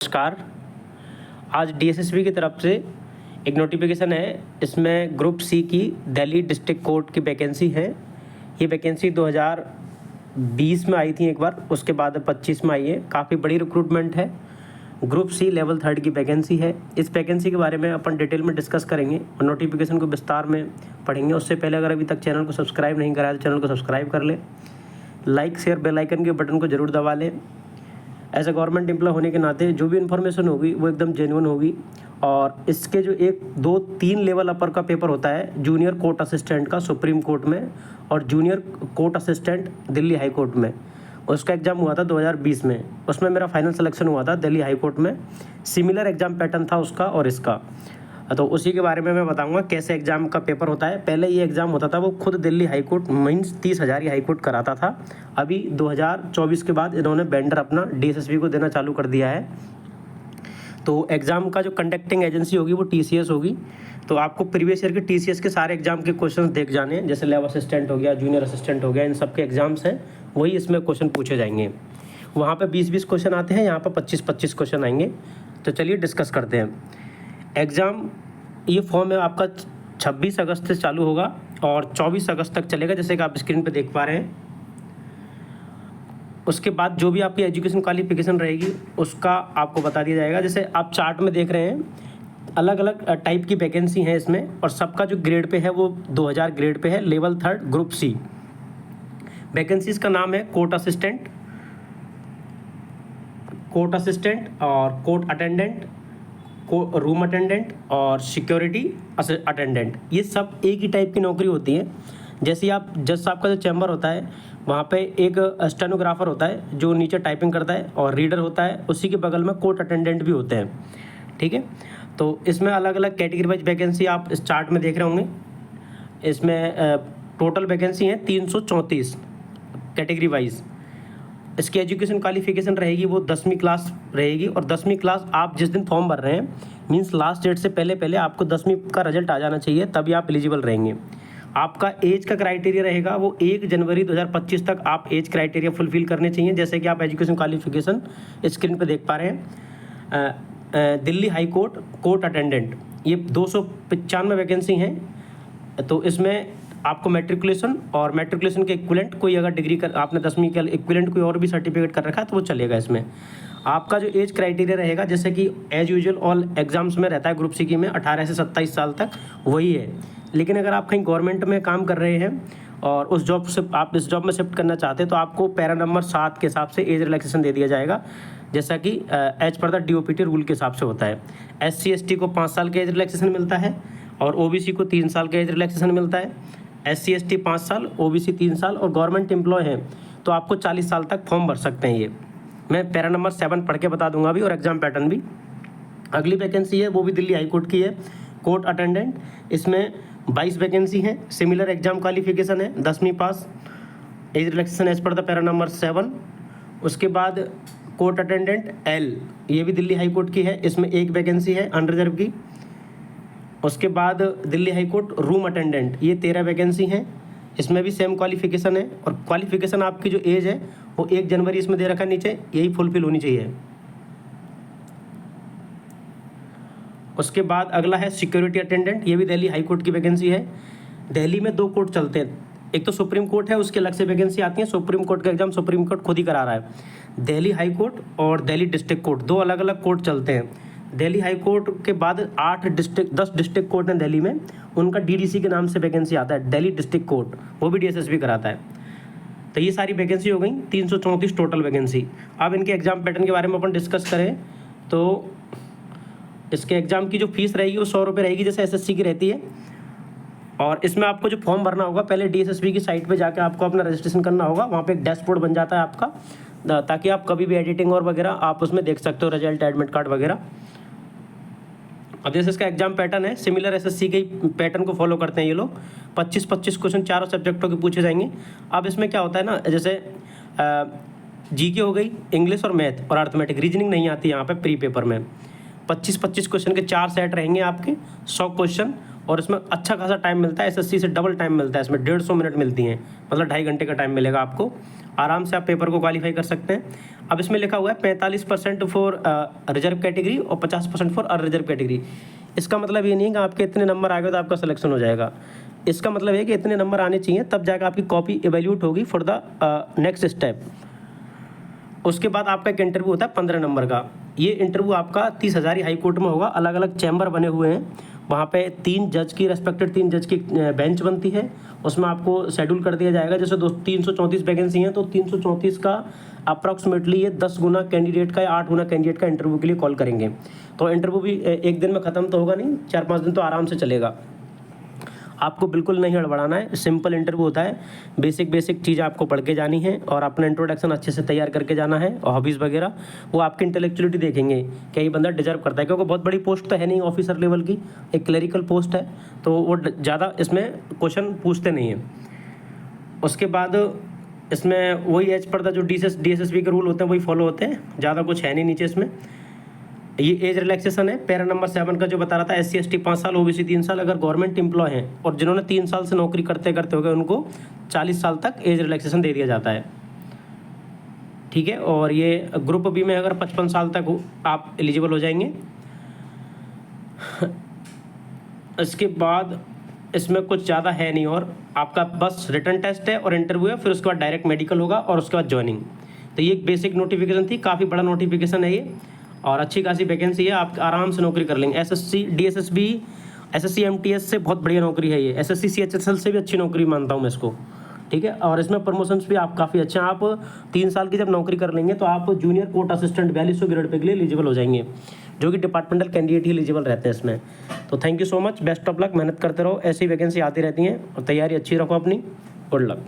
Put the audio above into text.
नमस्कार। आज डीएसएसबी की तरफ से एक नोटिफिकेशन है। इसमें ग्रुप सी की दिल्ली डिस्ट्रिक्ट कोर्ट की वैकेंसी है। ये वैकेंसी 2020 में आई थी एक बार, उसके बाद 25 में आई है। काफ़ी बड़ी रिक्रूटमेंट है। ग्रुप सी लेवल 3 की वैकेंसी है। इस वैकेंसी के बारे में अपन डिटेल में डिस्कस करेंगे और नोटिफिकेशन को विस्तार में पढ़ेंगे। उससे पहले अगर अभी तक चैनल को सब्सक्राइब नहीं करा है तो चैनल को सब्सक्राइब कर ले, लाइक शेयर बेल आइकन के बटन को जरूर दबा लें। एज ए गवर्नमेंट एम्प्लॉय होने के नाते जो भी इन्फॉर्मेशन होगी वो एकदम जेन्युइन होगी। और इसके जो 1, 2, 3 लेवल अपर का पेपर होता है जूनियर कोर्ट असिस्टेंट का सुप्रीम कोर्ट में और junior court assistant Delhi high court में, उसका एग्ज़ाम हुआ था 2020 में। उसमें मेरा फाइनल सिलेक्शन हुआ था दिल्ली हाई कोर्ट में। सिमिलर एग्ज़ाम पैटर्न था उसका और इसका, तो उसी के बारे में मैं बताऊंगा कैसे एग्ज़ाम का पेपर होता है। पहले ये एग्ज़ाम होता था वो खुद दिल्ली हाई कोर्ट मीन्स 30,000 ही हाई कोर्ट कराता था। अभी 2024 के बाद इन्होंने वेंडर अपना डीएसएसबी को देना चालू कर दिया है। तो एग्ज़ाम का जो कंडक्टिंग एजेंसी होगी वो टीसीएस होगी। तो आपको प्रीवियस ईयर के टीसीएस के सारे एग्जाम के क्वेश्चन देख जाने हैं, जैसे लैब असिस्टेंट हो गया, जूनियर असिस्टेंट हो गया, इन सब के एग्जाम्स हैं, वही इसमें क्वेश्चन पूछे जाएंगे। वहाँ पे 20-20 क्वेश्चन आते हैं, यहाँ पर 25-25 क्वेश्चन आएंगे। तो चलिए डिस्कस करते हैं। एग्ज़ाम ये फॉर्म है आपका 26 अगस्त से चालू होगा और 24 अगस्त तक चलेगा, जैसे कि आप स्क्रीन पे देख पा रहे हैं। उसके बाद जो भी आपकी एजुकेशन क्वालिफिकेशन रहेगी उसका आपको बता दिया जाएगा। जैसे आप चार्ट में देख रहे हैं अलग अलग टाइप की वैकेंसी हैं इसमें, और सबका जो ग्रेड पे है वो 2000 ग्रेड पे है। लेवल 3 ग्रुप सी वैकेंसीज का नाम है कोर्ट असिस्टेंट और कोर्ट अटेंडेंट, रूम अटेंडेंट और सिक्योरिटी अटेंडेंट। ये सब एक ही टाइप की नौकरी होती है। जैसे आप जज साहब का जो चैम्बर होता है वहाँ पे एक स्टेनोग्राफर होता है जो नीचे टाइपिंग करता है और रीडर होता है, उसी के बगल में कोर्ट अटेंडेंट भी होते हैं। ठीक है, तो इसमें अलग अलग कैटेगरी वाइज वैकेंसी आप इस चार्ट में देख रहे होंगे। इसमें टोटल वैकेंसी है 334 कैटेगरी वाइज। इसकी एजुकेशन क्वालिफिकेशन रहेगी वो 10वीं क्लास रहेगी, और 10वीं क्लास आप जिस दिन फॉर्म भर रहे हैं मीन्स लास्ट डेट से पहले आपको 10वीं का रिजल्ट आ जाना चाहिए, तभी आप एलिजिबल रहेंगे। आपका एज का क्राइटेरिया रहेगा वो 1 जनवरी 2025 तक आप एज क्राइटेरिया फुलफिल करने चाहिए। जैसे कि आप एजुकेशन क्वालिफिकेशन स्क्रीन पर देख पा रहे हैं। Delhi high court court attendant ये 295 वैकेंसी हैं। तो इसमें आपको मैट्रिकुलेशन और मैट्रिकुलेशन के इक्विवेलेंट कोई अगर डिग्री कर आपने 10वीं के इक्विवेलेंट कोई और भी सर्टिफिकेट कर रखा है तो वो चलेगा। इसमें आपका जो एज क्राइटेरिया रहेगा जैसे कि एज यूजुअल ऑल एग्जाम्स में रहता है ग्रुप सी की में 18 से 27 साल तक वही है। लेकिन अगर आप कहीं गवर्नमेंट में काम कर रहे हैं और उस जॉब से आप इस जॉब में शिफ्ट करना चाहते हैं तो आपको पैरा नंबर 7 के हिसाब से एज रिलैक्सेशन दे दिया जाएगा, जैसा कि as per the DOPT rule के हिसाब से होता है। SC/ST को 5 साल का एज रिलैक्सेशन मिलता है और OBC को 3 साल का एज रिलैक्सेशन मिलता है। SC/ST 5 साल, OBC 3 साल, और गवर्नमेंट एम्प्लॉय हैं तो आपको 40 साल तक फॉर्म भर सकते हैं। ये मैं पैरा नंबर 7 पढ़ के बता दूंगा अभी, और एग्जाम पैटर्न भी। अगली वैकेंसी है वो भी दिल्ली हाई कोर्ट की है, कोर्ट अटेंडेंट। इसमें 22 वैकेंसी हैं। सिमिलर एग्जाम क्वालिफिकेशन है 10वीं पास, age relaxation as per the para number 7। उसके बाद कोर्ट अटेंडेंट L, ये भी दिल्ली हाई कोर्ट की है। इसमें 1 वैकेंसी है अनरिजर्व की। उसके बाद Delhi high court room attendant, ये 13 वैकेंसी हैं। इसमें भी सेम क्वालिफिकेशन है, और क्वालिफिकेशन आपकी जो एज है वो 1 जनवरी इसमें दे रखा है नीचे, यही फुलफिल होनी चाहिए। उसके बाद अगला है सिक्योरिटी अटेंडेंट, ये भी दिल्ली हाई कोर्ट की वैकेंसी है। दिल्ली में 2 कोर्ट चलते हैं, एक तो सुप्रीम कोर्ट है उसके अलग से वैकेंसी आती है। सुप्रीम कोर्ट का एग्जाम सुप्रीम कोर्ट खुद ही करा रहा है। दिल्ली हाई कोर्ट और दिल्ली डिस्ट्रिक्ट कोर्ट 2 अलग अलग कोर्ट चलते हैं। दिल्ली हाई कोर्ट के बाद 10 डिस्ट्रिक्ट कोर्ट हैं दिल्ली में, उनका DDC के नाम से वैकेंसी आता है, दिल्ली डिस्ट्रिक्ट कोर्ट, वो भी DSSB कराता है। तो ये सारी वैकेंसी हो गई 334 टोटल वैकेंसी। अब इनके एग्जाम पैटर्न के बारे में अपन डिस्कस करें तो इसके एग्जाम की जो फीस रहेगी वो 100 रुपये रहेगी, जैसे SSC की रहती है। और इसमें आपको जो फॉर्म भरना होगा पहले DSSB की साइट पे जाकर आपको अपना रजिस्ट्रेशन करना होगा। वहाँ पे एक डैशबोर्ड बन जाता है आपका, ताकि आप कभी भी एडिटिंग और वगैरह आप उसमें देख सकते हो, रिजल्ट, एडमिट कार्ड वगैरह। अब जैसे इसका एग्जाम पैटर्न है सिमिलर SSC के पैटर्न को फॉलो करते हैं ये लोग। 25-25 क्वेश्चन चारों सब्जेक्टों के पूछे जाएंगे। अब इसमें क्या होता है ना, जैसे GK हो गई, इंग्लिश और मैथ और अर्थमेटिक, रीजनिंग नहीं आती यहाँ पे प्री पेपर में। 25-25 क्वेश्चन के 4 सेट रहेंगे आपके, 100 क्वेश्चन, और इसमें अच्छा खासा टाइम मिलता है। SSC से डबल टाइम मिलता है, इसमें 150 मिनट मिलती हैं, मतलब 2.5 घंटे का टाइम मिलेगा आपको। आराम से आप पेपर को क्वालिफाई कर सकते हैं। अब इसमें लिखा हुआ है 45% फॉर रिजर्व कैटेगरी और 50% फॉर अनरिजर्व कैटेगरी। इसका मतलब ये नहीं है कि आपके इतने नंबर आ गए तो आपका सिलेक्शन हो जाएगा। इसका मतलब है कि इतने नंबर आने चाहिए तब जाकर आपकी कॉपी इवैल्यूएट होगी फॉर द नेक्स्ट स्टेप। उसके बाद आपका एक इंटरव्यू होता है 15 नंबर का। ये इंटरव्यू आपका 30,000 हाई कोर्ट में होगा। अलग अलग चैम्बर बने हुए हैं, वहाँ पे 3 जज की रेस्पेक्टेड 3 जज की बेंच बनती है। उसमें आपको शेड्यूल कर दिया जाएगा, जैसे 334 वैकेंसी हैं तो 334 का अप्रॉक्सीमेटली ये 10 गुना कैंडिडेट का या 8 गुना कैंडिडेट का इंटरव्यू के लिए कॉल करेंगे। तो इंटरव्यू भी एक दिन में ख़त्म तो होगा नहीं, 4-5 दिन तो आराम से चलेगा। आपको बिल्कुल नहीं हड़बड़ाना है, सिंपल इंटरव्यू होता है। बेसिक चीज़ आपको पढ़ के जानी है और अपना इंट्रोडक्शन अच्छे से तैयार करके जाना है और हॉबीज़ वगैरह। वो आपकी इंटेलेक्चुअलिटी देखेंगे क्या ये बंदा डिजर्व करता है, क्योंकि बहुत बड़ी पोस्ट तो है नहीं ऑफिसर लेवल की, एक क्लरिकल पोस्ट है, तो वो ज़्यादा इसमें क्वेश्चन पूछते नहीं हैं। उसके बाद इसमें वही एज पर जो DSSB के रूल होते हैं वही फॉलो होते हैं, ज़्यादा कुछ है नहीं नीचे इसमें। ये एज रिलैक्सेशन है पैरा नंबर 7 का जो बता रहा था, SC ST 5 साल, OBC 3 साल। अगर गवर्नमेंट एम्प्लॉय हैं और जिन्होंने 3 साल से नौकरी करते हो गए उनको 40 साल तक एज रिलैक्सेशन दे दिया जाता है, ठीक है। और ये ग्रुप बी में अगर 55 साल तक आप एलिजिबल हो जाएंगे। इसके बाद इसमें कुछ ज़्यादा है नहीं, और आपका बस रिटन टेस्ट है और इंटरव्यू है, फिर उसके बाद डायरेक्ट मेडिकल होगा और उसके बाद ज्वाइनिंग। तो ये एक बेसिक नोटिफिकेशन थी, काफ़ी बड़ा नोटिफिकेशन है ये और अच्छी खासी वैकेंसी है, आप आराम से नौकरी कर लेंगे। SSC DSSB SSC MTS से बहुत बढ़िया नौकरी है ये, SSC CHSL से भी अच्छी नौकरी मानता हूँ मैं इसको, ठीक है। और इसमें प्रमोशंस भी आप काफ़ी अच्छे हैं। आप 3 साल की जब नौकरी कर लेंगे तो आप junior court assistant 4200 grade pay के लिए एलिजिबल हो जाएंगे, जो कि डिपार्टमेंटल कैंडिडेट ही एलिजिबल रहते हैं इसमें। तो thank you so much, best of luck, मेहनत करते रहो, ऐसी वैकेंसी आती रहती हैं और तैयारी अच्छी रखो अपनी। Good luck.